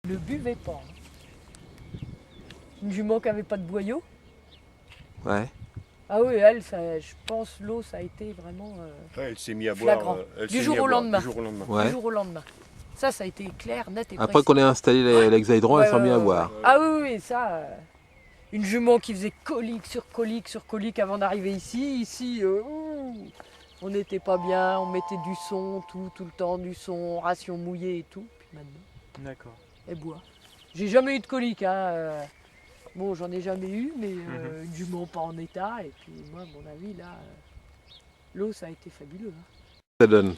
Ne buvait pas. Une jument qui n'avait pas de boyau. Ouais. Ah oui, elle, ça, je pense l'eau, ça a été vraiment Ouais, elle s'est mise à flagrant. boire. Elle Du s'est jour mise à au boire lendemain. Du jour au lendemain. Ouais. du jour au lendemain. Ça a été clair, net et Après précis. qu'on ait installé l'hexaédron, Ouais, elles sont mis à ouais, boire. ouais. Ah oui, oui, ça. Une jument qui faisait colique sur colique sur colique avant d'arriver ici. Ici, on n'était pas bien, on mettait du son, tout le temps, du son, ration mouillée et tout. Puis maintenant, D'accord. elle boit. J'ai jamais eu de colique, hein. Bon, j'en ai jamais eu, mais une jument pas en état. Et puis moi, à mon avis, là, l'eau, ça a été fabuleux. Hein. Ça donne.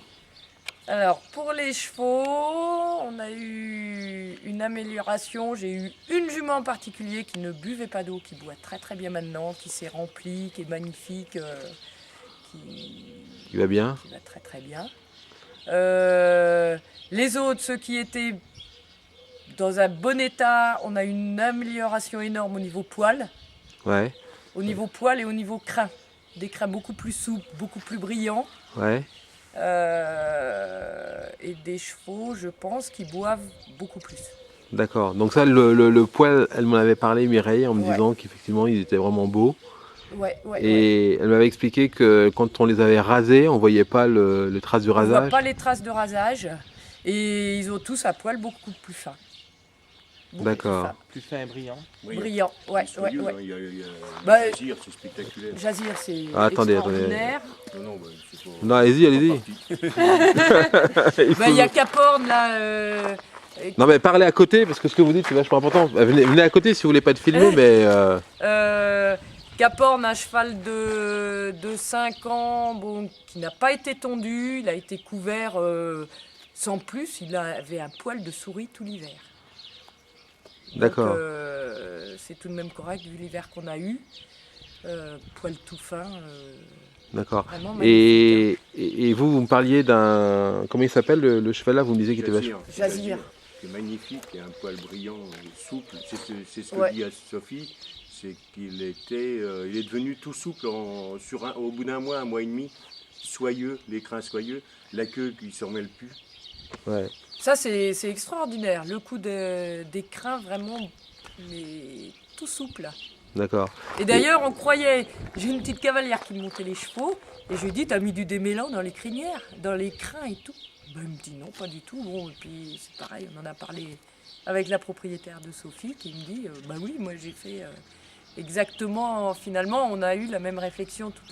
Alors, pour les chevaux, on a eu une amélioration. J'ai eu une jument en particulier qui ne buvait pas d'eau, qui boit très très bien maintenant, qui s'est remplie, qui est magnifique, Il va bien. qui va très très bien. Les autres, ceux qui étaient dans un bon état, on a une amélioration énorme au niveau poil. Ouais. Au niveau poil et au niveau crin. Des crins beaucoup plus souples, beaucoup plus brillants. Ouais. Et des chevaux, je pense, qui boivent beaucoup plus. D'accord. Donc ça, le poil, elle m'en avait parlé, Mireille, en me Ouais. disant qu'effectivement, ils étaient vraiment beaux. Ouais, ouais, ouais. Et elle m'avait expliqué que quand on les avait rasés, on voyait pas les traces du On ne voit rasage. pas les traces de rasage. Et ils ont tous un poil beaucoup plus fin. Beaucoup D'accord. Plus fin et brillant. plus fin. Brillant, ouais, C'est ouais, soyeux, ouais. hein, il y a Bah, Jazir, c'est spectaculaire. Jazir, c'est Ah, attendez, extraordinaire. Non, non, bah, c'est pas. Non, allez-y, allez-y. Il Bah, faut- il y a Caporne, là. Non, mais parlez à côté, parce que ce que vous dites, c'est vachement important. Venez à côté si vous voulez pas être filmé, mais... Caporne, un cheval de 5 ans, bon, qui n'a pas été tondu, il a été couvert sans plus, il avait un poil de souris tout l'hiver. D'accord. Donc, c'est tout de même correct vu l'hiver qu'on a eu. Poil tout fin. D'accord. Vraiment magnifique. Et vous me parliez d'un... Comment il s'appelle le cheval là? Vous me disiez qu'il était vachement... Jazir. Qui est magnifique, qui a un poil brillant, souple. C'est ce que Ouais. dit à Sophie, c'est qu'il était, il est devenu tout souple au bout d'un mois et demi, soyeux, les crins soyeux, la queue qui ne se remêle plus. Ouais. Ça, c'est extraordinaire. Le coup des crins, vraiment, mais tout souple. D'accord. Et d'ailleurs, on croyait, j'ai une petite cavalière qui me montait les chevaux, et je lui ai dit, t'as mis du démêlant dans les crinières, dans les crins et tout. Ben, il me dit non, pas du tout. Bon, et puis c'est pareil, on en a parlé avec la propriétaire de Sophie, qui me dit, bah oui, moi j'ai fait exactement, finalement, on a eu la même réflexion toutes